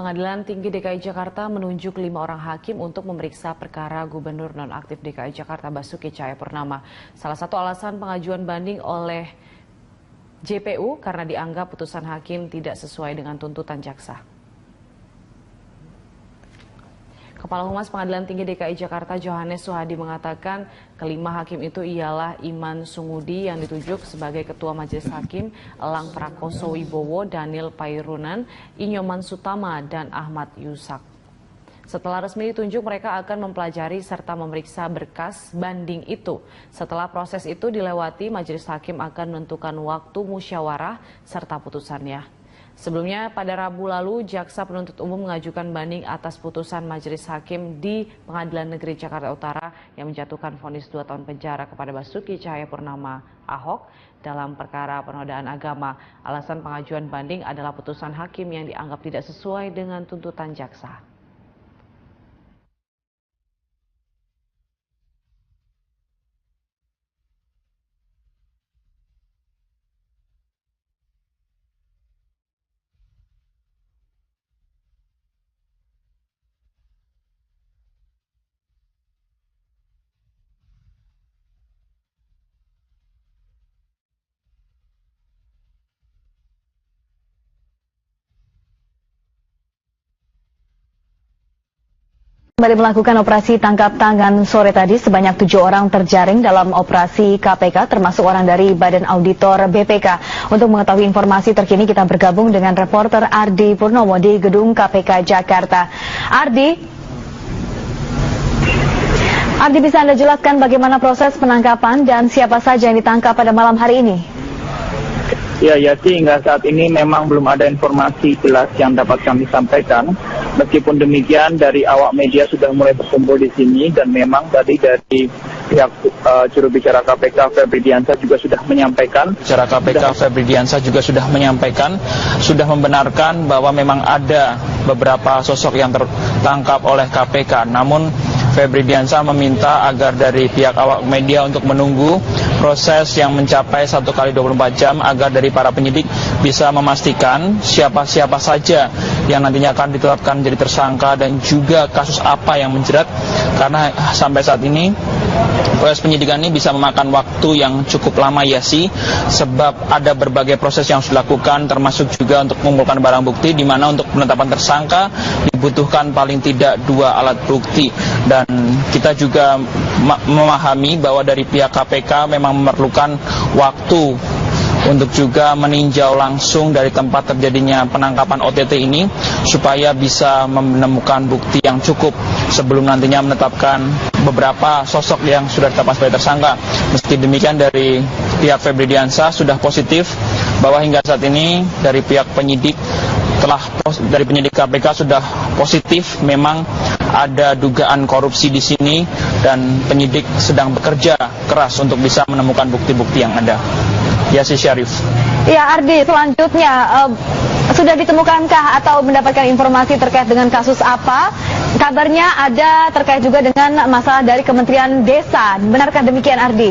Pengadilan Tinggi DKI Jakarta menunjuk 5 orang hakim untuk memeriksa perkara Gubernur nonaktif DKI Jakarta Basuki Cahayapurnama. Salah satu alasan pengajuan banding oleh JPU karena dianggap putusan hakim tidak sesuai dengan tuntutan jaksa. Kepala Humas Pengadilan Tinggi DKI Jakarta Johannes Suhadi mengatakan kelima hakim itu ialah Iman Sungudi yang ditunjuk sebagai Ketua Majelis Hakim, Elang Prakoso Wibowo, Daniel Pairunan, Inyoman Sutama, dan Ahmad Yusak. Setelah resmi ditunjuk, mereka akan mempelajari serta memeriksa berkas banding itu. Setelah proses itu dilewati, Majelis Hakim akan menentukan waktu musyawarah serta putusannya. Sebelumnya, pada Rabu lalu, Jaksa Penuntut Umum mengajukan banding atas putusan Majelis Hakim di Pengadilan Negeri Jakarta Utara yang menjatuhkan vonis 2 tahun penjara kepada Basuki Cahayapurnama Ahok dalam perkara penodaan agama. Alasan pengajuan banding adalah putusan hakim yang dianggap tidak sesuai dengan tuntutan jaksa. Kembali melakukan operasi tangkap tangan sore tadi, sebanyak 7 orang terjaring dalam operasi KPK, termasuk orang dari Badan Auditor BPK. Untuk mengetahui informasi terkini, kita bergabung dengan reporter Ardi Purnomo di Gedung KPK Jakarta. Ardi, bisa Anda jelaskan bagaimana proses penangkapan dan siapa saja yang ditangkap pada malam hari ini? Ya, hingga saat ini memang belum ada informasi jelas yang dapat kami sampaikan. Meskipun demikian, dari awak media sudah mulai berkumpul di sini dan memang tadi dari pihak juru bicara KPK Febri Diansah juga sudah menyampaikan. Sudah membenarkan bahwa memang ada beberapa sosok yang tertangkap oleh KPK. Namun Febri Diansah meminta agar dari pihak awak media untuk menunggu proses yang mencapai 1 kali 24 jam agar dari para penyidik bisa memastikan siapa-siapa saja yang nantinya akan ditetapkan menjadi tersangka dan juga kasus apa yang menjerat, karena sampai saat ini proses penyidikan ini bisa memakan waktu yang cukup lama sebab ada berbagai proses yang harus dilakukan, termasuk juga untuk mengumpulkan barang bukti, di mana untuk penetapan tersangka dibutuhkan paling tidak 2 alat bukti. Dan kita juga memahami bahwa dari pihak KPK memang memerlukan waktu untuk juga meninjau langsung dari tempat terjadinya penangkapan OTT ini supaya bisa menemukan bukti yang cukup sebelum nantinya menetapkan beberapa sosok yang sudah ditetapkan sebagai tersangka. Meski demikian, dari pihak Febri Diansah sudah positif bahwa hingga saat ini dari pihak penyidik KPK sudah positif memang ada dugaan korupsi di sini dan penyidik sedang bekerja keras untuk bisa menemukan bukti-bukti yang ada. Yasi Syarif. Ya, Ardi, selanjutnya sudah ditemukankah atau mendapatkan informasi terkait dengan kasus apa? Kabarnya ada terkait juga dengan masalah dari Kementerian Desa. Benarkah demikian, Ardi?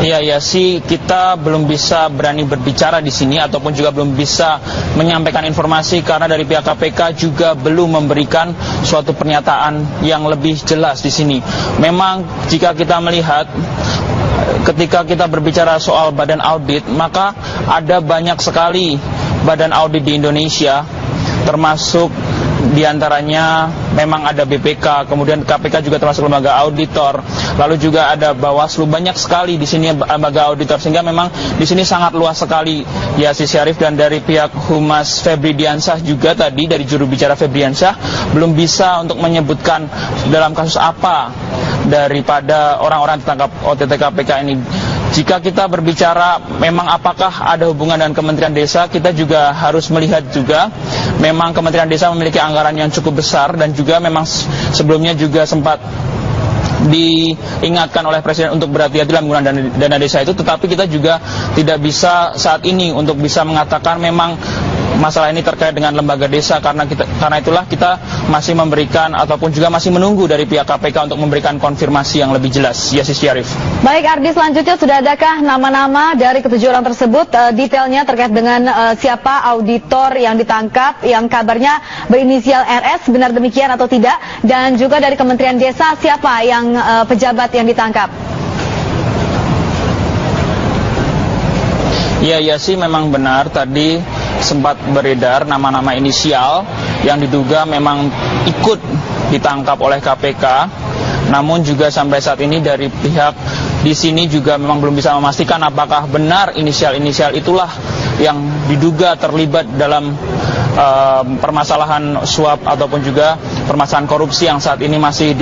Iya sih, kita belum bisa berani berbicara di sini ataupun juga belum bisa menyampaikan informasi karena dari pihak KPK juga belum memberikan suatu pernyataan yang lebih jelas di sini. Memang jika kita melihat ketika kita berbicara soal badan audit, maka ada banyak sekali badan audit di Indonesia, termasuk diantaranya memang ada BPK, kemudian KPK juga termasuk lembaga auditor, lalu juga ada Bawaslu, banyak sekali di sini lembaga auditor, sehingga memang di sini sangat luas sekali. Yasi Syarif, dan dari pihak Humas Febri Diansah juga tadi dari juru bicara Febri Diansah belum bisa untuk menyebutkan dalam kasus apa daripada orang-orang ditangkap OTT KPK ini. Jika kita berbicara memang apakah ada hubungan dengan Kementerian Desa, kita juga harus melihat juga memang Kementerian Desa memiliki anggaran yang cukup besar dan juga memang sebelumnya juga sempat diingatkan oleh Presiden untuk berhati-hati dalam menggunakan dana desa itu, tetapi kita juga tidak bisa saat ini untuk bisa mengatakan memang masalah ini terkait dengan lembaga desa, karena itulah kita masih memberikan ataupun juga masih menunggu dari pihak KPK untuk memberikan konfirmasi yang lebih jelas. Yasis Syarif. Baik Ardi, selanjutnya sudah adakah nama-nama dari ketujuh orang tersebut, detailnya terkait dengan siapa auditor yang ditangkap yang kabarnya berinisial RS, benar demikian atau tidak, dan juga dari Kementerian Desa siapa yang pejabat yang ditangkap? Ya sih, memang benar tadi sempat beredar nama-nama inisial yang diduga memang ikut ditangkap oleh KPK. Namun juga sampai saat ini dari pihak di sini juga memang belum bisa memastikan apakah benar inisial-inisial itulah yang diduga terlibat dalam permasalahan suap ataupun juga permasalahan korupsi yang saat ini masih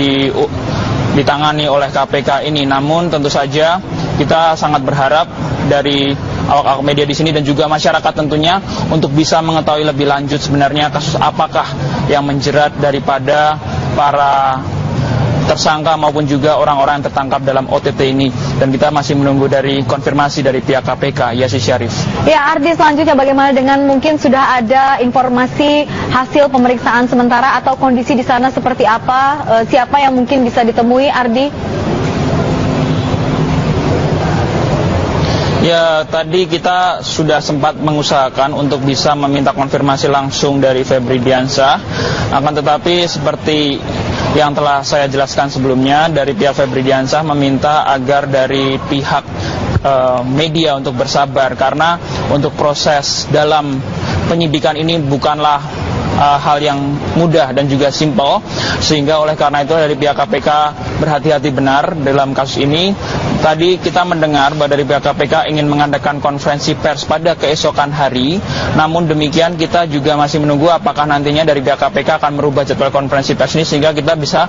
ditangani oleh KPK ini. Namun tentu saja kita sangat berharap dari awak-awak media di sini dan juga masyarakat tentunya untuk bisa mengetahui lebih lanjut sebenarnya kasus apakah yang menjerat daripada para tersangka maupun juga orang-orang yang tertangkap dalam OTT ini, dan kita masih menunggu dari konfirmasi dari pihak KPK. Yasis Syarif. Ya Ardi, selanjutnya bagaimana dengan mungkin sudah ada informasi hasil pemeriksaan sementara atau kondisi di sana seperti apa, siapa yang mungkin bisa ditemui, Ardi? Ya, tadi kita sudah sempat mengusahakan untuk bisa meminta konfirmasi langsung dari Febri Diansyah. Akan tetapi seperti yang telah saya jelaskan sebelumnya, dari pihak Febri Diansyah meminta agar dari pihak media untuk bersabar, karena untuk proses dalam penyidikan ini bukanlah hal yang mudah dan juga simpel, sehingga oleh karena itu dari pihak KPK berhati-hati benar dalam kasus ini. Tadi kita mendengar bahwa dari pihak KPK ingin mengadakan konferensi pers pada keesokan hari, namun demikian kita juga masih menunggu apakah nantinya dari pihak KPK akan merubah jadwal konferensi pers ini sehingga kita bisa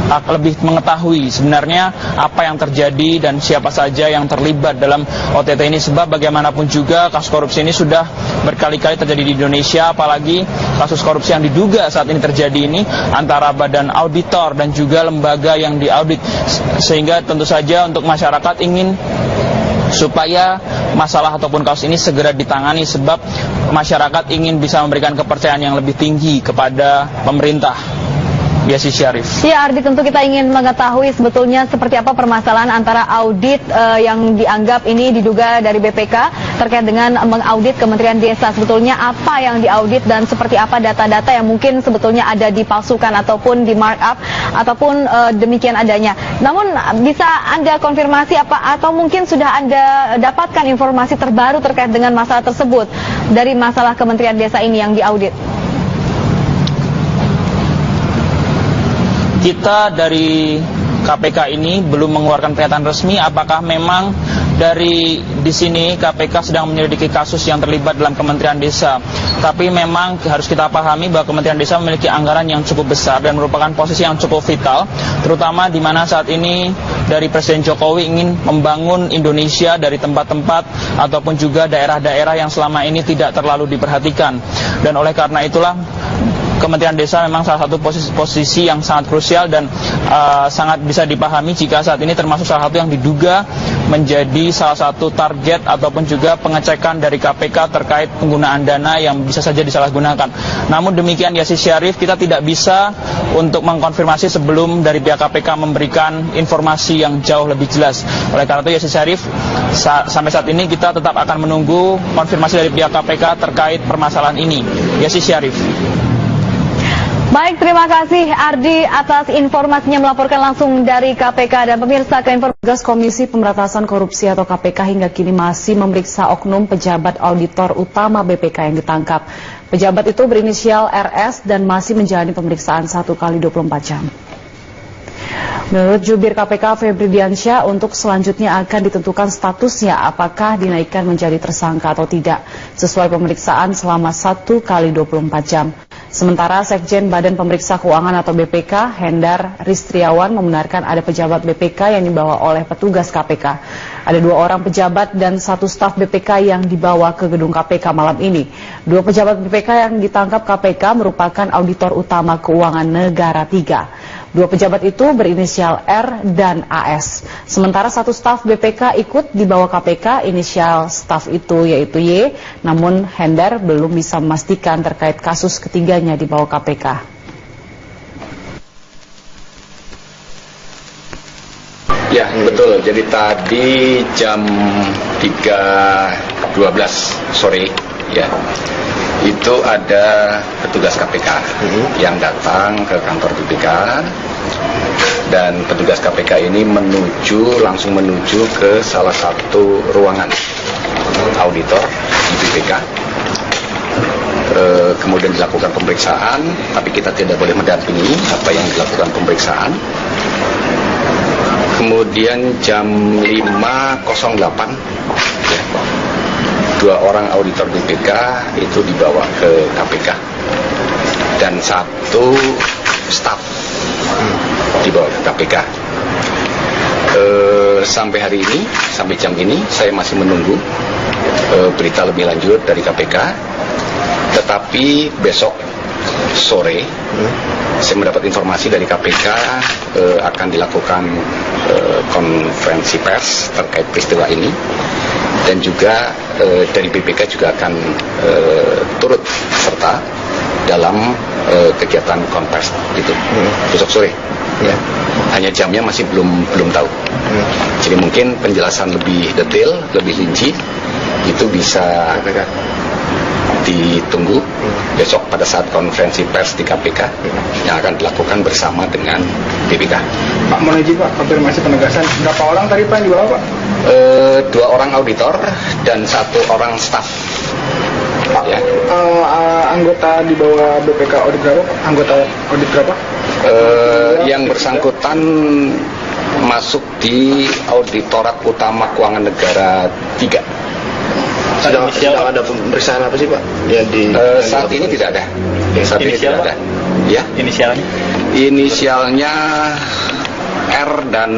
lebih mengetahui sebenarnya apa yang terjadi dan siapa saja yang terlibat dalam OTT ini, sebab bagaimanapun juga kasus korupsi ini sudah berkali-kali terjadi di Indonesia, apalagi kasus korupsi yang diduga saat ini terjadi ini antara badan auditor dan juga lembaga yang diaudit, sehingga tentu saja untuk masyarakat ingin supaya masalah ataupun kasus ini segera ditangani, sebab masyarakat ingin bisa memberikan kepercayaan yang lebih tinggi kepada pemerintah. Yasis Syarif. Ya Ardi, tentu kita ingin mengetahui sebetulnya seperti apa permasalahan antara audit yang dianggap ini diduga dari BPK terkait dengan mengaudit Kementerian Desa. Sebetulnya apa yang diaudit dan seperti apa data-data yang mungkin sebetulnya ada dipalsukan ataupun di markup ataupun demikian adanya. Namun bisa Anda konfirmasi apa atau mungkin sudah Anda dapatkan informasi terbaru terkait dengan masalah tersebut dari masalah Kementerian Desa ini yang diaudit? Kita dari KPK ini belum mengeluarkan pernyataan resmi apakah memang dari di sini KPK sedang menyelidiki kasus yang terlibat dalam Kementerian Desa. Tapi memang harus kita pahami bahwa Kementerian Desa memiliki anggaran yang cukup besar dan merupakan posisi yang cukup vital, terutama di mana saat ini dari Presiden Jokowi ingin membangun Indonesia dari tempat-tempat ataupun juga daerah-daerah yang selama ini tidak terlalu diperhatikan. Dan oleh karena itulah Kementerian Desa memang salah satu posisi yang sangat krusial dan sangat bisa dipahami jika saat ini termasuk salah satu yang diduga menjadi salah satu target ataupun juga pengecekan dari KPK terkait penggunaan dana yang bisa saja disalahgunakan. Namun demikian Yasis Syarif, kita tidak bisa untuk mengkonfirmasi sebelum dari pihak KPK memberikan informasi yang jauh lebih jelas. Oleh karena itu Yasis Syarif, sampai saat ini kita tetap akan menunggu konfirmasi dari pihak KPK terkait permasalahan ini. Yasis Syarif. Baik, terima kasih Ardi atas informasinya melaporkan langsung dari KPK. Dan pemirsa, ke informasi Komisi Pemberantasan Korupsi atau KPK hingga kini masih memeriksa oknum pejabat auditor utama BPK yang ditangkap. Pejabat itu berinisial RS dan masih menjalani pemeriksaan 1 kali 24 jam. Menurut jubir KPK Febri Diansyah, untuk selanjutnya akan ditentukan statusnya apakah dinaikkan menjadi tersangka atau tidak sesuai pemeriksaan selama 1 kali 24 jam. Sementara Sekjen Badan Pemeriksa Keuangan atau BPK, Hendar Ristriawan, membenarkan ada pejabat BPK yang dibawa oleh petugas KPK. Ada 2 orang pejabat dan 1 staf BPK yang dibawa ke gedung KPK malam ini. 2 pejabat BPK yang ditangkap KPK merupakan auditor utama keuangan negara 3. Dua pejabat itu berinisial R dan AS. Sementara satu staf BPK ikut dibawa KPK, inisial staf itu yaitu Y, namun Hendar belum bisa memastikan terkait kasus ketiganya dibawa KPK. Ya, betul. Jadi tadi jam 3.12 sore ya, itu ada petugas KPK yang datang ke kantor BPK, dan petugas KPK ini langsung menuju ke salah satu ruangan auditor di BPK. Kemudian dilakukan pemeriksaan, tapi kita tidak boleh mendampingi apa yang dilakukan pemeriksaan. Kemudian jam 5.08 ya, dua orang auditor BPK itu dibawa ke KPK dan satu staf dibawa ke KPK. Sampai hari ini, sampai jam ini saya masih menunggu berita lebih lanjut dari KPK. Tetapi besok sore saya mendapat informasi dari KPK akan dilakukan konferensi pers terkait peristiwa ini, dan juga dari BPK juga akan turut serta dalam kegiatan konferensi itu besok sore. Ya. Hanya jamnya masih belum tahu. Jadi mungkin penjelasan lebih detail, lebih rinci itu bisa ditunggu besok pada saat konferensi pers di KPK yang akan dilakukan bersama dengan BPK. Pak, mohon izin Pak, konfirmasi penegasan, berapa orang tadi Pak yang dibawa Pak? Dua orang auditor dan satu orang staf. Pak, ya. Anggota di bawah BPK audit berapa Pak? Anggota audit berapa? Yang bersangkutan masuk di Auditorat Utama Keuangan Negara 3. Sedang ada pemeriksaan apa sih Pak? Saat ini tidak ada. Saat ini tidak ada. Ya. Inisialnya? Inisialnya R dan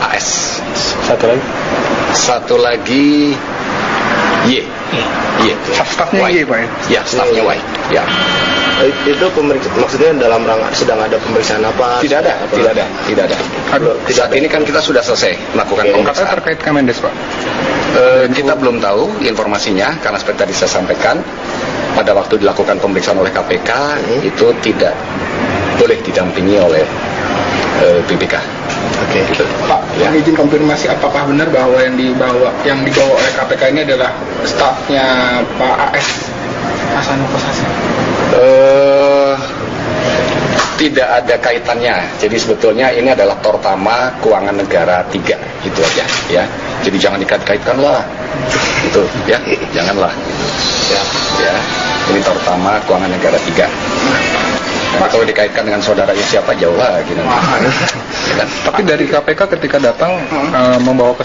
AS. Satu lagi Y. Y. Stafnya Y Pak ya? Ya, stafnya Y. Ya. Itu maksudnya dalam rangka sedang ada pemeriksaan apa? Tidak ada. Saat ini kan kita sudah selesai melakukan pemeriksaan. Terkait Kemendes Pak? Kita belum tahu informasinya, karena seperti tadi saya sampaikan, pada waktu dilakukan pemeriksaan oleh KPK itu tidak boleh didampingi oleh BPK. Oke. Gitu. Pak, Ya. izin konfirmasi, apakah benar bahwa yang dibawa oleh KPK ini adalah stafnya Pak AS Hasanul Kossasi? Tidak ada kaitannya. Jadi sebetulnya ini adalah Tortama Keuangan Negara 3, itu aja ya. Jadi jangan dikait-kaitkan lah. Itu ya, janganlah. Ya. Ini Tortama Keuangan Negara 3. Nah, kalau dikaitkan dengan saudaranya siapa, jauh lagi nanti. Tapi dari KPK ketika datang membawa ke